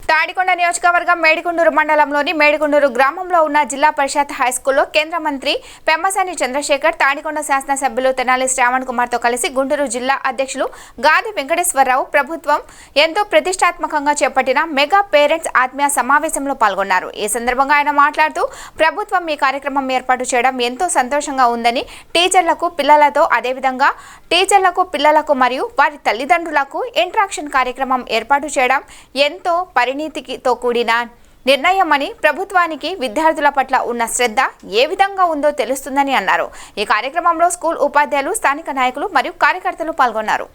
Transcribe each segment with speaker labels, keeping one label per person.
Speaker 1: తాడికొండ నియోజకవర్గం మేడికొండూరు మండలంలోని మేడికొండూరు గ్రామంలో ఉన్న జిల్లా పరిషత్ హైస్కూల్లో కేంద్ర మంత్రి పెమ్మసాని చంద్రశేఖర్, తాడికొండ శాసనసభ్యులు తెనాలి శ్రావణ్ కుమార్తో కలిసి గుంటూరు జిల్లా అధ్యక్షులు గాది వెంకటేశ్వరరావు ప్రభుత్వం ఎంతో ప్రతిష్టాత్మకంగా చేపట్టిన మెగా పేరెంట్స్ ఆత్మీయ సమావేశంలో పాల్గొన్నారు. ఈ సందర్భంగా ఆయన మాట్లాడుతూ ప్రభుత్వం ఈ కార్యక్రమం ఏర్పాటు చేయడం ఎంతో సంతోషంగా ఉందని, టీచర్లకు పిల్లలతో అదేవిధంగా టీచర్లకు పిల్లలకు మరియు వారి తల్లిదండ్రులకు ఇంటరాక్షన్ కార్యక్రమం ఏర్పాటు చేయడం ఎంతో పరిణితితో కూడిన నిర్ణయమని, ప్రభుత్వానికి విద్యార్థుల పట్ల ఉన్న శ్రద్ధ ఏ విధంగా ఉందో తెలుస్తుందని అన్నారు. ఈ కార్యక్రమంలో స్కూల్ ఉపాధ్యాయులు, స్థానిక నాయకులు మరియు కార్యకర్తలు పాల్గొన్నారు.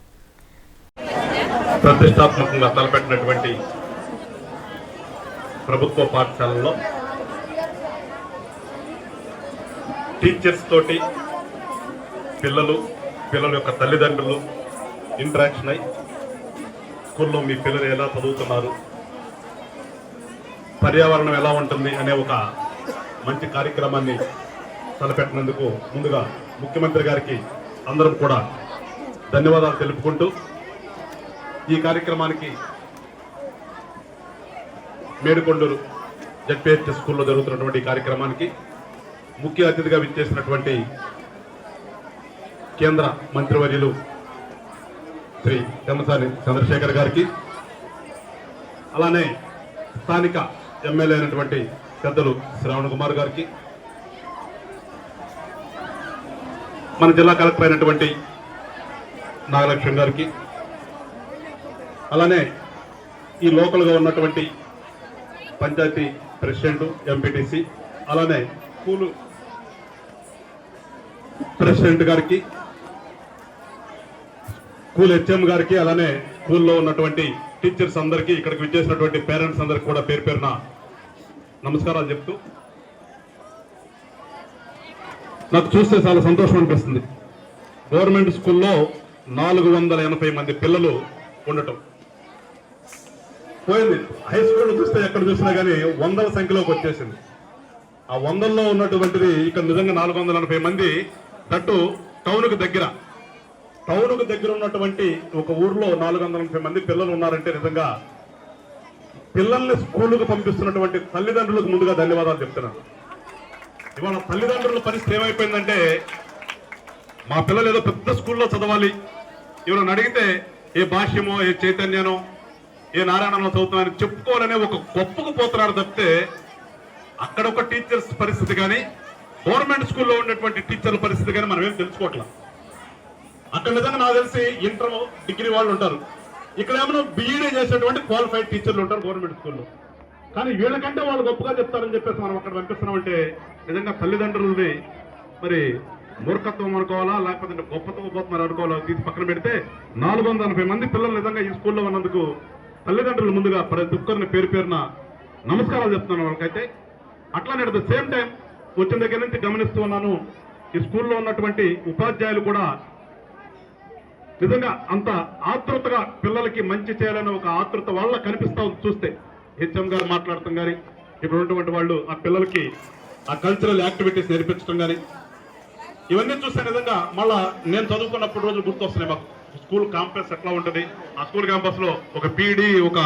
Speaker 2: ప్రతిష్టాత్మకంగా తలపెట్టినటువంటి ప్రభుత్వ పాఠశాలలో టీచర్స్ తోటి పిల్లల యొక్క తల్లిదండ్రులు ఇంటరాక్షన్ అయి స్కూల్లో మీ పిల్లలు ఎలా చదువుతున్నారు, పర్యావరణం ఎలా ఉంటుంది అనే ఒక మంచి కార్యక్రమాన్ని తలపెట్టినందుకు ముందుగా ముఖ్యమంత్రి గారికి అందరం కూడా ధన్యవాదాలు తెలుపుకుంటూ, ఈ కార్యక్రమానికి మేడికొండూరు జెడ్పీహెచ్ స్కూల్లో జరుగుతున్నటువంటి ఈ కార్యక్రమానికి ముఖ్య అతిథిగా విచ్చేసినటువంటి కేంద్ర మంత్రివర్యులు శ్రీ పెమ్మసాని చంద్రశేఖర్ గారికి, అలానే స్థానిక ఎమ్మెల్యే అయినటువంటి పెద్దలు శ్రావణ్ కుమార్ గారికి, మన జిల్లా కలెక్టర్ అయినటువంటి నాగలక్ష్మి గారికి, అలానే ఈ లోకల్గా ఉన్నటువంటి పంచాయతీ ప్రెసిడెంట్, ఎంపీటీసీ, అలానే స్కూలు ప్రెసిడెంట్ గారికి, స్కూల్ హెచ్ఎం గారికి, అలానే స్కూల్లో ఉన్నటువంటి టీచర్స్ అందరికీ, ఇక్కడికి విచ్చేసినటువంటి పేరెంట్స్ అందరికీ కూడా పేరు పేరున నమస్కారాలు చెప్తూ, నాకు చూస్తే చాలా సంతోషం అనిపిస్తుంది. గవర్నమెంట్ స్కూల్లో 480 మంది పిల్లలు ఉండటం పోయింది. హై స్కూల్ చూస్తే ఎక్కడ చూసినా కానీ వందల సంఖ్యలోకి వచ్చేసింది. ఆ వందల్లో ఉన్నటువంటిది ఇక్కడ నిజంగా 480 మంది. దట్టు టౌన్కు దగ్గర ఉన్నటువంటి ఒక ఊర్లో 480 మంది పిల్లలు ఉన్నారంటే నిజంగా పిల్లల్ని స్కూలుకు పంపిస్తున్నటువంటి తల్లిదండ్రులకు ముందుగా ధన్యవాదాలు చెప్తున్నాను. ఇవాళ తల్లిదండ్రుల పరిస్థితి ఏమైపోయిందంటే, మా పిల్లలు ఏదో పెద్ద స్కూల్లో చదవాలి, ఎవరైనా అడిగితే ఏ భాష్యమో, ఏ చైతన్యనో, ఏ నారాయణంలో చదువుతున్నారని చెప్పుకోవాలనే ఒక గొప్పకు పోతున్నారు తప్పితే, అక్కడ ఒక టీచర్స్ పరిస్థితి కానీ, గవర్నమెంట్ స్కూల్లో ఉన్నటువంటి టీచర్ల పరిస్థితి కానీ మనం ఏం తెలుసుకోవట్లేదు. అక్కడ నిజంగా నాకు తెలిసి ఇంటర్, డిగ్రీ వాళ్ళు ఉంటారు, ఇక్కడ ఏమైనా బీఈడీ చేసేటువంటి క్వాలిఫైడ్ టీచర్లు ఉంటారు గవర్నమెంట్ స్కూల్లో. కానీ వీళ్ళకంటే వాళ్ళు గొప్పగా చెప్తారని చెప్పేసి మనం అక్కడ పంపిస్తున్నామంటే నిజంగా తల్లిదండ్రులని మరి మూర్ఖత్వం అనుకోవాలా, లేకపోతే గొప్పత్వం పోతున్నారు అనుకోవాలా తీసి పక్కన పెడితే 480 మంది పిల్లలు నిజంగా ఈ స్కూల్లో ఉన్నందుకు తల్లిదండ్రులు ముందుగా ప్రతి ఒక్కరిని పేరు పేరున నమస్కారాలు చెప్తున్నాను వాళ్ళకైతే. అట్లానే అట్ ద సేమ్ టైం వచ్చిన దగ్గర నుంచి గమనిస్తూ ఉన్నాను, ఈ స్కూల్లో ఉన్నటువంటి ఉపాధ్యాయులు కూడా నిజంగా అంత ఆతృతగా పిల్లలకి మంచి చేయాలని ఒక ఆతృత వాళ్ళ కనిపిస్తా చూస్తే, హెచ్ఎం గారు మాట్లాడటం కానీ, ఇప్పుడు ఉన్నటువంటి వాళ్ళు ఆ పిల్లలకి ఆ కల్చరల్ యాక్టివిటీస్ నేర్పించడం కానీ, ఇవన్నీ చూస్తే నిజంగా మళ్ళా నేను చదువుకున్నప్పుడు రోజు గుర్తొస్తున్నాయి మాకు. స్కూల్ క్యాంపస్ ఎట్లా ఉంటుంది, ఆ స్కూల్ క్యాంపస్ లో ఒక పీడి, ఒక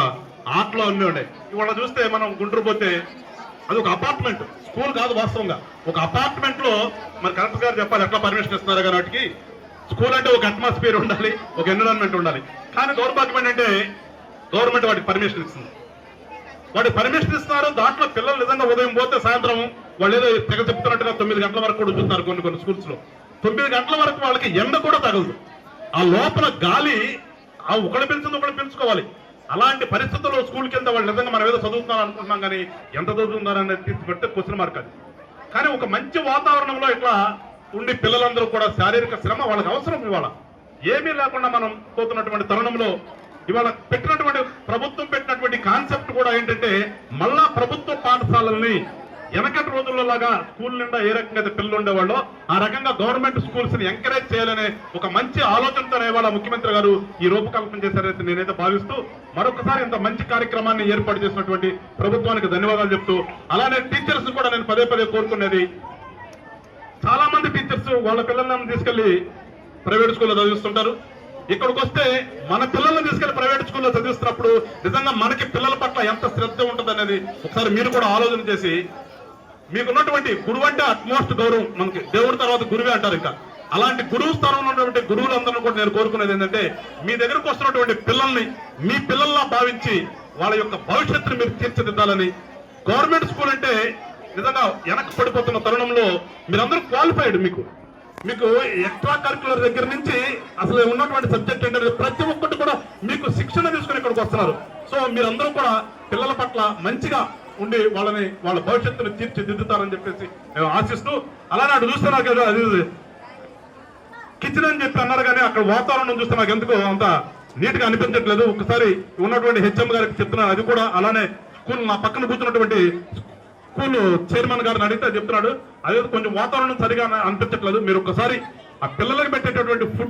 Speaker 2: ఆటలో అన్నీ ఉన్నాయి. ఇవాళ చూస్తే మనం గుంటూరు పోతే అది ఒక అపార్ట్మెంట్, స్కూల్ కాదు వాస్తవంగా. ఒక అపార్ట్మెంట్ లో మరి కలెక్టర్ గారు చెప్పాలి ఎట్లా పర్మిషన్ ఇస్తున్నారు కానీ వాటికి. స్కూల్ అంటే ఒక అట్మాస్ఫియర్ ఉండాలి, ఒక ఎన్విరాన్మెంట్ ఉండాలి. కానీ దౌర్భాగ్యం ఏంటంటే గవర్నమెంట్ వాటికి పర్మిషన్ ఇస్తుంది. వాటికి పర్మిషన్ ఇస్తున్నారు, దాంట్లో పిల్లలు నిజంగా ఉదయం పోతే సాయంత్రం వాళ్ళు ఏదో తెగ చెప్తున్నట్టుగా 9 గంటల వరకు కూడా చూస్తున్నారు కొన్ని స్కూల్స్ లో. 9 గంటల వరకు వాళ్ళకి ఎండ కూడా తగలదు. ఆ లోపల గాలి ఒకటి పీల్చుకోవాలి. అలాంటి పరిస్థితుల్లో స్కూల్ కింద వాళ్ళు నిజంగా మనం ఏదో చదువుతున్నాం అనుకుంటున్నాం, కానీ ఎంత చదువుతున్నారనేది తీసుకుంటే క్వశ్చన్ మార్క్ అది. కానీ ఒక మంచి వాతావరణంలో ఇట్లా ఉండి పిల్లలందరూ కూడా శారీరక శ్రమ వాళ్ళకి అవసరం. ఇవాళ ఏమీ లేకుండా మనం పోతున్నటువంటి తరుణంలో ఇవాళ ప్రభుత్వం పెట్టినటువంటి కాన్సెప్ట్ కూడా ఏంటంటే, మళ్ళా ప్రభుత్వ పాఠశాలల్ని వెనకటి రోజుల్లో లాగా స్కూల్ నిండా ఏ రకంగా అయితే పిల్లలు ఉండేవాళ్ళో ఆ రకంగా గవర్నమెంట్ స్కూల్స్ ని ఎంకరేజ్ చేయాలనే ఒక మంచి ఆలోచనతో ఇవాళ ముఖ్యమంత్రి గారు ఈ రూపకల్పన చేశారైతే నేనైతే భావిస్తూ, మరొకసారి ఇంత మంచి కార్యక్రమాన్ని ఏర్పాటు చేసినటువంటి ప్రభుత్వానికి ధన్యవాదాలు చెప్తూ, అలానే టీచర్స్ కూడా నేను పదే కోరుకునేది, చాలా మంది టీచర్స్ వాళ్ళ పిల్లలను తీసుకెళ్లి ప్రైవేట్ స్కూల్లో చదివిస్తుంటారు. ఇక్కడికి వస్తే మన పిల్లల్ని తీసుకెళ్లి ప్రైవేట్ స్కూల్లో చదివిస్తున్నప్పుడు నిజంగా మనకి పిల్లల పట్ల ఎంత శ్రద్ధ ఉంటుంది అనేది ఒకసారి మీరు కూడా ఆలోచన చేసి, మీకున్నటువంటి గురువు అంటే అట్మోస్ట్ గౌరవం, మనకి దేవుడి తర్వాత గురువే అంటారు. ఇంకా అలాంటి గురువు స్థానంలో ఉన్నటువంటి గురువులందరూ కూడా నేను కోరుకునేది ఏంటంటే, మీ దగ్గరకు వస్తున్నటువంటి పిల్లల్ని మీ పిల్లల్లా భావించి వాళ్ళ యొక్క భవిష్యత్తును మీరు తీర్చిదిద్దాలని. గవర్నమెంట్ స్కూల్ అంటే నిజంగా వెనక్కి పడిపోతున్న తరుణంలో మీరందరూ క్వాలిఫైడ్, మీకు ఎక్స్ట్రా కరిక్యులర్ దగ్గర నుంచి అసలు ఉన్నటువంటి సబ్జెక్ట్ ఏంటంటే ప్రతి ఒక్కటి కూడా మీకు శిక్షణ తీసుకుని ఇక్కడికి వస్తున్నారు. సో మీరందరూ కూడా పిల్లల పట్ల మంచిగా ఉండి వాళ్ళ భవిష్యత్తును తీర్చిదిద్దుతారని చెప్పేసి నేను ఆశిస్తూ, అలానే అటు చూస్తే నాకు అది కిచెన్ అని చెప్పి అన్నారు, కానీ అక్కడ వాతావరణం చూస్తే నాకు ఎందుకో అంత నీట్ గా అనిపించట్లేదు. ఒకసారి ఉన్నటువంటి హెచ్ఎం గారికి చెప్తున్నాను, అది కూడా అలానే స్కూల్ నా పక్కన కూర్చున్నటువంటి స్కూల్ చైర్మన్ గారిని అడిగితే చెప్తున్నాడు, అదే కొంచెం వాతావరణం సరిగా అనిపించట్లేదు. మీరు ఒకసారి ఆ పిల్లలకు పెట్టేటటువంటి ఫుడ్